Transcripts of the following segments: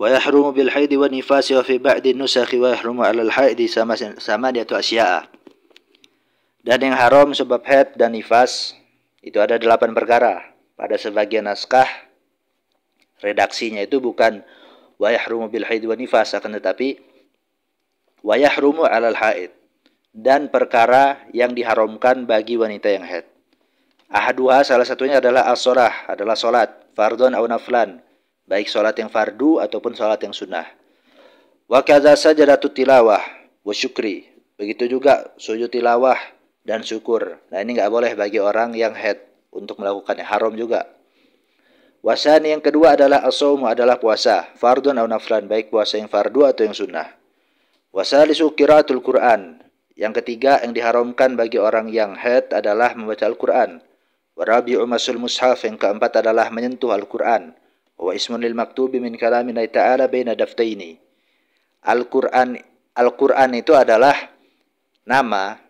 Wa yahrumu bil haidi wan nifasi wa fi ba'di nusakhi wa yahrumu 'alal haidi samaniyatu asya'a. Dan yang haram sebab haid dan nifas itu ada 8 perkara. Pada sebagian naskah redaksinya itu bukan wa yahrumu bil haidi wan nifas, akan tetapi wa yahrumu 'alal haid, dan perkara yang diharamkan bagi wanita yang haid. Ahaduha, salah satunya adalah as-shalah, adalah salat fardhon aw naflan, baik salat yang fardu ataupun salat yang sunnah. Wa kadza sajadatut tilawah wa syukri, begitu juga sujud tilawah dan syukur. Nah, ini enggak boleh bagi orang yang haid untuk melakukannya, haram juga. Wasani, yang kedua adalah as-shaum, adalah puasa fardhon aw naflan, baik puasa yang fardu atau yang sunnah. Wasalisu qiraatul Qur'an, yang ketiga yang diharamkan bagi orang yang haid adalah membaca Al-Qur'an. Warabi'u masul mushaf, yang keempat adalah menyentuh Al-Qur'an. Wa ismun lil maktubi min kalamillahi ta'ala baina daftaini. Al-Qur'an itu adalah nama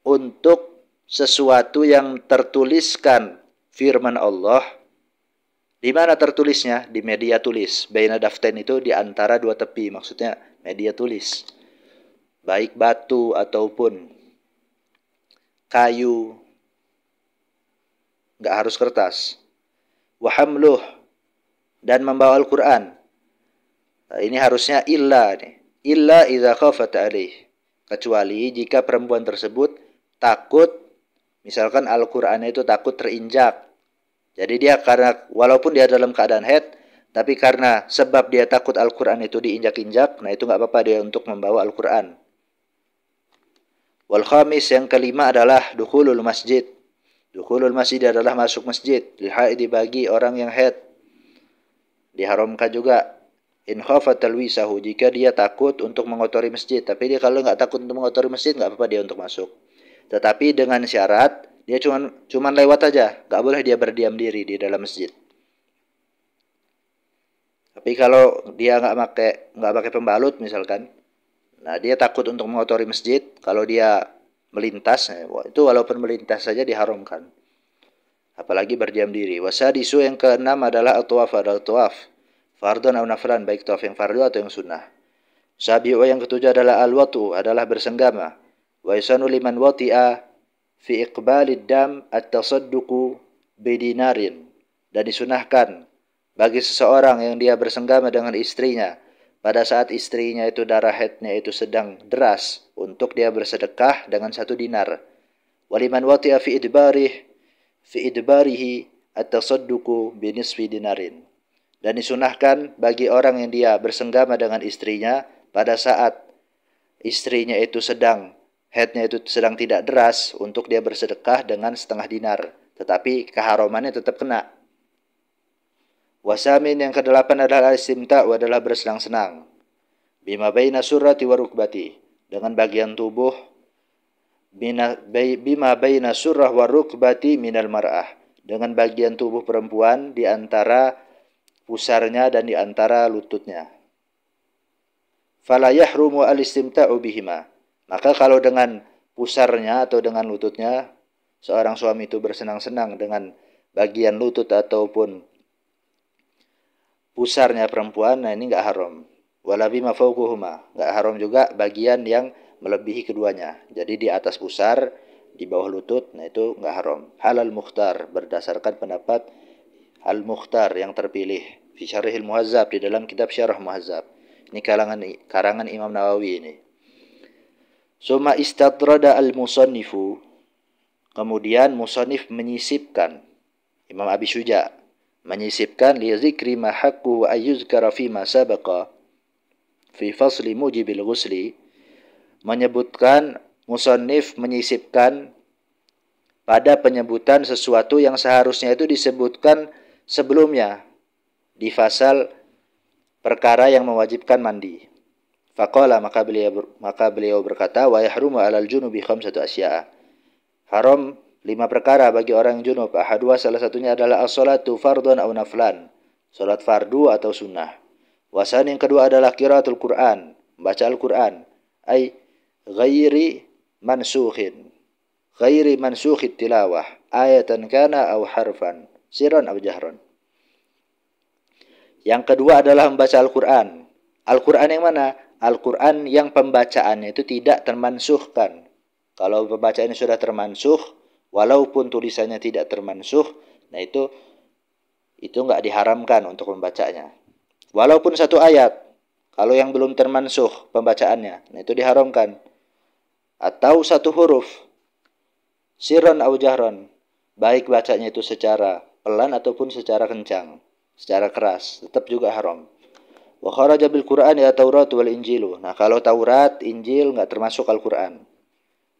untuk sesuatu yang tertuliskan firman Allah. Di mana tertulisnya? Di media tulis. Baina daftain itu di antara dua tepi, maksudnya media tulis. Baik batu ataupun kayu, enggak harus kertas. Wa hamluh, dan membawa Al-Qur'an. Nah, ini harusnya illa idza khafat alaih, kecuali jika perempuan tersebut takut, misalkan Al-Qur'an itu takut terinjak. Jadi dia karena walaupun dia dalam keadaan haid, tapi karena sebab dia takut Al-Qur'an itu diinjak-injak, nah itu enggak apa-apa dia untuk membawa Al-Qur'an. Wal khamis, yang kelima adalah dukhulul masjid. Dukhulul masjid adalah masuk masjid, lil haidi, bagi orang yang haid. Diharamkan juga in khafa talwisahu, jika dia takut untuk mengotori masjid. Tapi dia kalau enggak takut untuk mengotori masjid, enggak apa-apa dia untuk masuk. Tetapi dengan syarat dia cuman lewat aja, enggak boleh dia berdiam diri di dalam masjid. Tapi kalau dia enggak pakai pembalut misalkan, nah dia takut untuk mengotori masjid, kalau dia melintas, itu walaupun melintas saja diharamkan. Apalagi berdiam diri. Wasadisu, yang keenam adalah at-tawaf, adalah tawaf fardhon aw naflan, baik tawaf yang fardu atau yang sunnah. Sabi'u, yang ketujuh adalah al-watu, adalah bersenggama. Wa yasanu liman wati'a fi iqbalid dam at-tasadduqu bidinarin, dan disunahkan bagi seseorang yang dia bersenggama dengan istrinya pada saat istrinya itu darah haidnya itu sedang deras, untuk dia bersedekah dengan 1 dinar. Waliman wati'a fi idbarihi at-tasadduqu bi nisfi dinarin, dan disunahkan bagi orang yang dia bersenggama dengan istrinya pada saat istrinya itu sedang haidnya itu sedang tidak deras, untuk dia bersedekah dengan 1/2 dinar, tetapi keharamannya tetap kena. Wasamin, yang kedelapan adalah istimta', adalah bersenang-senang. Bima baina surrati wa rukbati, dengan bagian tubuh bima baina surrah wa rukbati minal mar'ah, dengan bagian tubuh perempuan di antara pusarnya dan di antara lututnya. Fala yahrumu al-istimta'u bihima, maka kalau dengan pusarnya atau dengan lututnya seorang suami itu bersenang-senang dengan bagian lutut ataupun pusarnya perempuan, nah ini enggak haram. Wala bima fawquhuma, enggak haram juga bagian yang melebihi keduanya. Jadi di atas pusar, di bawah lutut, nah itu enggak haram. Halal mukhtar, berdasarkan pendapat Al-Mukhtar yang terpilih fi Syarhil Muhazzab, di dalam kitab Syarah Muhazzab. Ini karangan Imam Nawawi ini. Summa istatrada al-musannifu, kemudian musannif menyisipkan, Imam Abi Syuja menyisipkan, li zikri ma haqqu wa ayyuzkara fi ma sabaqa fi fasli mujibil ghusli, menyebutkan, musannif menyisipkan pada penyebutan sesuatu yang seharusnya itu disebutkan sebelumnya di fasal perkara yang mewajibkan mandi. Faqala, maka beliau berkata, wa yahrumu 'alal junubi khamsatu asya'a, haram 5 perkara bagi orang yang junub. Ahadua, salah satunya adalah as-salatu fardhon aw naflan, salat fardu atau sunnah. Wasan, yang kedua adalah qiraatul Qur'an, membaca Al-Qur'an, ai ghairi mansukhit tilawah, ayatan kana aw harfan, sirran aw jahran. Yang kedua adalah membaca Al-Quran. Al-Quran yang mana? Al-Quran yang pembacaannya itu tidak termansuhkan. Kalau pembacaannya sudah termansuh, walaupun tulisannya tidak termansuh, nah itu nggak diharamkan untuk membacanya. Walaupun satu ayat, kalau yang belum termansuh pembacaannya, nah itu diharamkan. Atau satu huruf, sirron au jahron, baik bacanya itu secara pelan ataupun secara kencang, secara keras, tetap juga haram. Wa kharaja bil Qur'an ya Taurat wal Injilu. Nah, kalau Taurat, Injil enggak termasuk Al-Qur'an.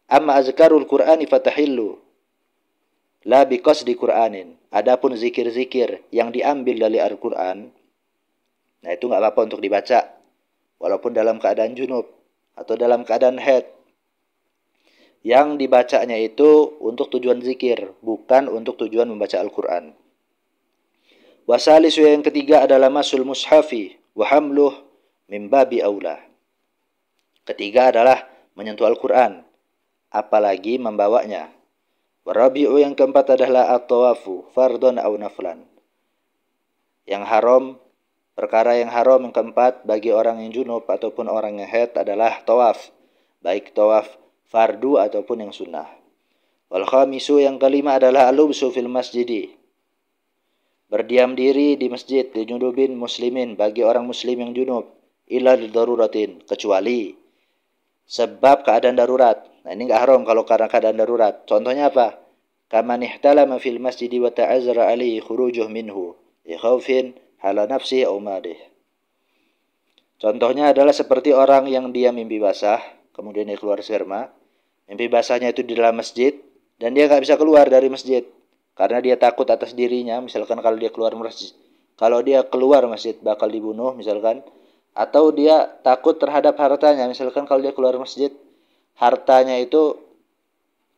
Amma azkarul Qur'ani fatahillu la biqasdi Qur'anin. Adapun zikir-zikir yang diambil dari Al-Qur'an, nah itu enggak apa-apa untuk dibaca walaupun dalam keadaan junub atau dalam keadaan haid. Yang dibacanya itu untuk tujuan zikir, bukan untuk tujuan membaca Al-Qur'an. Wasalisu yang ketiga adalah masul mushafi wa hamluh min babi aula. Ketiga adalah menyentuh Al-Qur'an, apalagi membawanya. Warabi'u yang keempat adalah at-tawafu fardhon aw naflan. Yang haram, perkara yang haram yang keempat bagi orang yang junub ataupun orang yang haid adalah tawaf, baik tawaf fardu ataupun yang sunnah. Wal khamisu yang kelima adalah al-lubsu fil masjidi. Berdiam diri di masjid di junubin muslimin bagi orang muslim yang junub illa daruratin, kecuali sebab keadaan darurat. Nah, ini enggak haram kalau karena keadaan darurat. Contohnya apa? Kaman ihtalama fil masjidi wa ta'azzara alaihi khurujuh minhu li khaufin hala nafsi aw madih. Contohnya adalah seperti orang yang dia mimpi basah, kemudian dia keluar sperma. Mimpi basahnya itu di dalam masjid dan dia enggak bisa keluar dari masjid karena dia takut atas dirinya, misalkan kalau dia keluar masjid bakal dibunuh misalkan, atau dia takut terhadap hartanya, misalkan kalau dia keluar masjid hartanya itu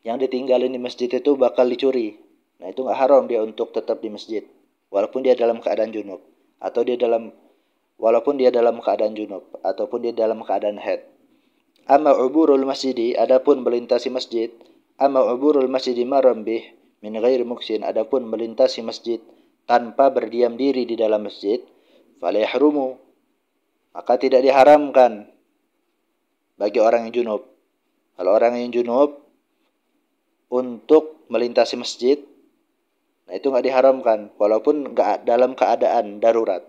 yang ditinggalin di masjid itu bakal dicuri. Nah, itu enggak haram dia untuk tetap di masjid walaupun dia dalam keadaan junub atau walaupun dia dalam keadaan junub ataupun dia dalam keadaan haid. Amma uburul masjidi, adapun melintasi masjid, amma uburul masjidi marambih min ghairi muksin, adapun melintasi masjid tanpa berdiam diri di dalam masjid, fala yahrumu, maka tidak diharamkan bagi orang yang junub. Kalau orang yang junub untuk melintasi masjid, nah itu enggak diharamkan walaupun enggak dalam keadaan darurat.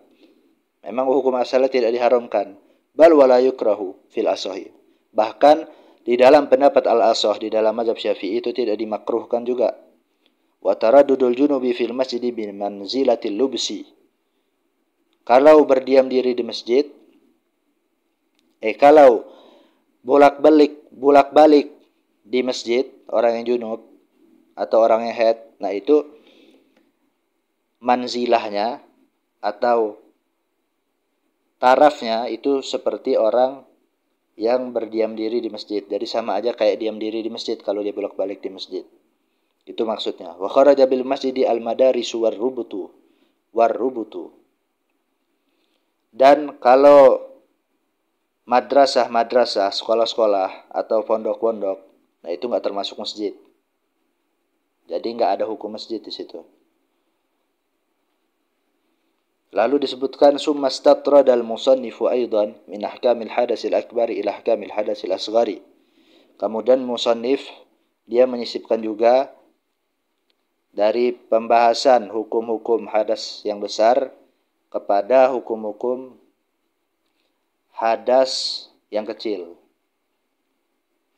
Memang hukum asalnya tidak diharamkan. Bal wala yukrahu fil asahi. Bahkan di dalam pendapat al-asah, di dalam mazhab Syafi'i itu tidak dimakruhkan juga. Wa taraddudul junubi fil masjid bi manzilatil lubsi. Kalau berdiam diri di masjid, kalau bolak-balik di masjid orang yang junub atau orang yang haid, nah itu manzilahnya atau tarafnya itu seperti orang yang berdiam diri di masjid. Jadi sama aja kayak diam diri di masjid kalau dia bolak-balik di masjid. Itu maksudnya. Wa kharaja bil masjidi al-madarisu warrubutu. Dan kalau madrasah, sekolah-sekolah atau pondok-pondok, nah itu enggak termasuk masjid. Jadi enggak ada hukum masjid di situ. Lalu disebutkan summa statrada al-musannifu aidan min ahkamil hadasil akbari ila ahkamil hadasil asghari. Kemudian musannif dia menyisipkan juga dari pembahasan hukum-hukum hadas yang besar kepada hukum-hukum hadas yang kecil.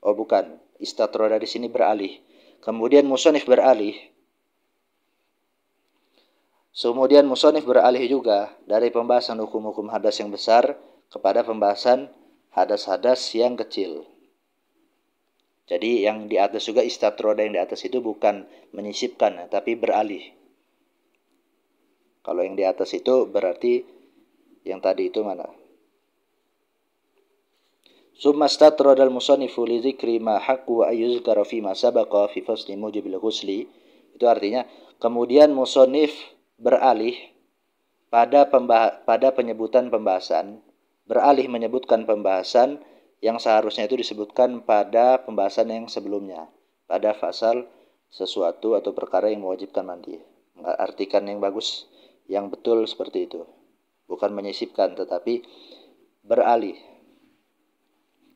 Oh bukan, istatroda di sini beralih. Kemudian musannif beralih juga dari pembahasan hukum-hukum hadas yang besar kepada pembahasan hadas-hadas yang kecil. Jadi yang di atas juga istatroda yang di atas itu bukan menyisipkan, tapi beralih. Kalau yang di atas itu berarti yang tadi itu mana? Summa statrada al-musannifu li dzikri ma haqqu wa yuzkara fi ma sabaqa fi fasli mujibil ghusli. Itu artinya kemudian musannif beralih pada penyebutan pembahasan, beralih menyebutkan pembahasan yang seharusnya itu disebutkan pada pembahasan yang sebelumnya, pada fasal sesuatu atau perkara yang mewajibkan mandi. Artikan yang bagus, yang betul seperti itu. bukan menyisipkan tetapi beralih.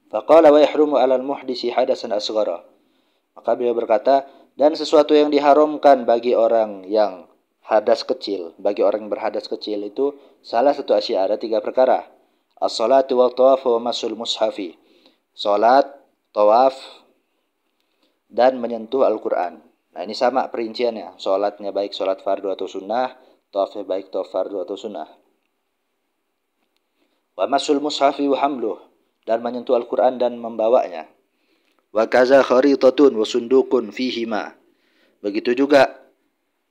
Faqala wa yahrumu 'alal muhdisi hadasan asghara. Maka beliau berkata, dan sesuatu yang diharamkan bagi orang yang hadas kecil, bagi orang yang berhadas kecil itu salah satu asya, ada 3 perkara. As-salatu wa tawaf wa masul mushafi. Salat, tawaf, dan menyentuh Al-Quran. Nah ini sama perinciannya. Salatnya baik salat fardu atau sunnah, tawafnya baik tawaf fardu atau sunnah. Wa masul mushafi wa hamluh, dan menyentuh Al-Quran dan membawanya. Wa kaza kharitatun wa sundukun fihima. Begitu juga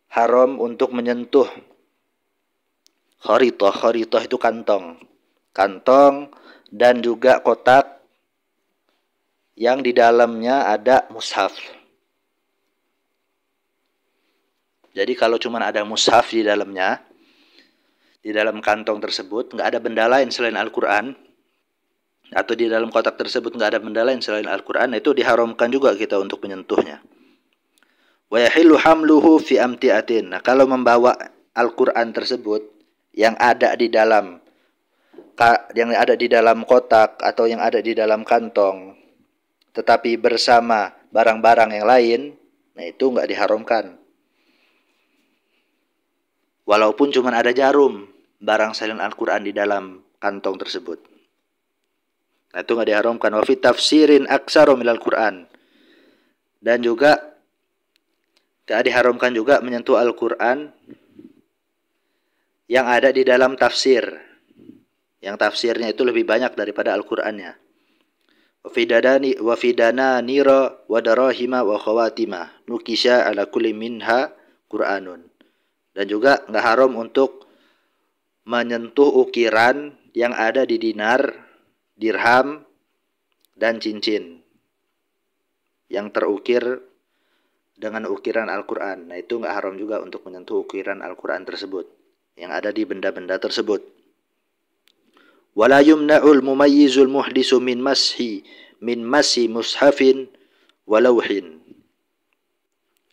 haram untuk menyentuh kharitah. Kharitah itu kantong. Kantong dan juga kotak yang di dalamnya ada mushaf. Jadi kalau cuma ada mushaf di dalamnya, di dalam kantong tersebut nggak ada benda lain selain Al-Quran, atau di dalam kotak tersebut nggak ada benda lain selain Al-Quran, itu diharamkan juga kita untuk menyentuhnya. Wa yahillu hamluhu fi amti'atin. Nah, kalau membawa Al-Quran tersebut yang ada di dalam kotak atau yang ada di dalam kantong, tetapi bersama barang-barang yang lain, nah itu nggak diharamkan. Walaupun cuma ada jarum, barang selain Al-Quran di dalam kantong tersebut. Nah itu nggak diharamkan. Wa fi tafsirin aksaru minal Quran. Dan juga tidak diharamkan juga menyentuh Al-Quran yang ada di dalam tafsir. Yang tafsirnya itu lebih banyak daripada Al-Qurannya. Wa fidana nira wa darahima wa khawatima nukisha ala kulli minha Qur'anun. Dan juga nggak haram untuk menyentuh ukiran yang ada di dinar, dirham, dan cincin yang terukir dengan ukiran Al-Quran. Nah itu nggak haram juga untuk menyentuh ukiran Al-Quran tersebut yang ada di benda-benda tersebut. Wala yumna'ul mumayyizul muhdisu min masi mushafin walauhin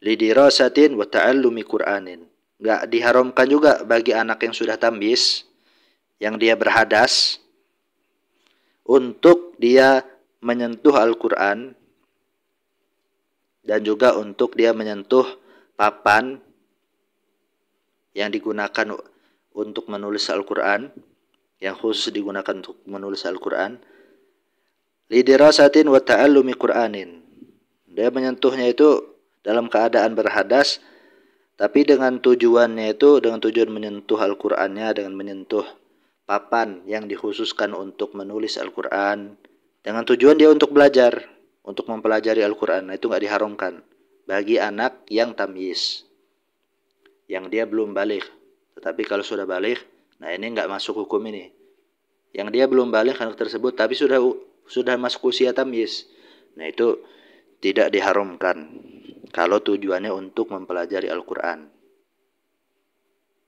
lidirasatin wa ta'allumi Qur'anin. Nggak diharamkan juga bagi anak yang sudah tamyiz, yang dia berhadas, untuk dia menyentuh Al-Quran dan juga untuk dia menyentuh papan yang digunakan untuk menulis Al-Quran, yang khusus digunakan untuk menulis Al-Quran. Lidirasatin wa ta'allumi Qur'anin. Dia menyentuhnya itu dalam keadaan berhadas, tapi dengan tujuannya itu, dengan tujuan menyentuh Al-Qur'annya, dengan menyentuh papan yang dikhususkan untuk menulis Al-Qur'an, dengan tujuan dia untuk belajar, untuk mempelajari Al-Qur'an. Nah, itu nggak diharamkan bagi anak yang tamyiz, yang dia belum baligh. Tetapi kalau sudah baligh, nah ini nggak masuk hukum ini. Yang dia belum baligh anak tersebut, tapi sudah masuk usia tamyiz, nah itu tidak diharamkan kalau tujuannya untuk mempelajari Al-Quran.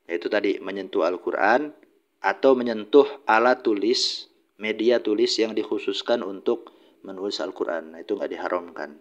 Yaitu tadi menyentuh Al-Quran atau menyentuh alat tulis, media tulis yang dikhususkan untuk menulis Al-Quran. Nah itu nggak diharamkan.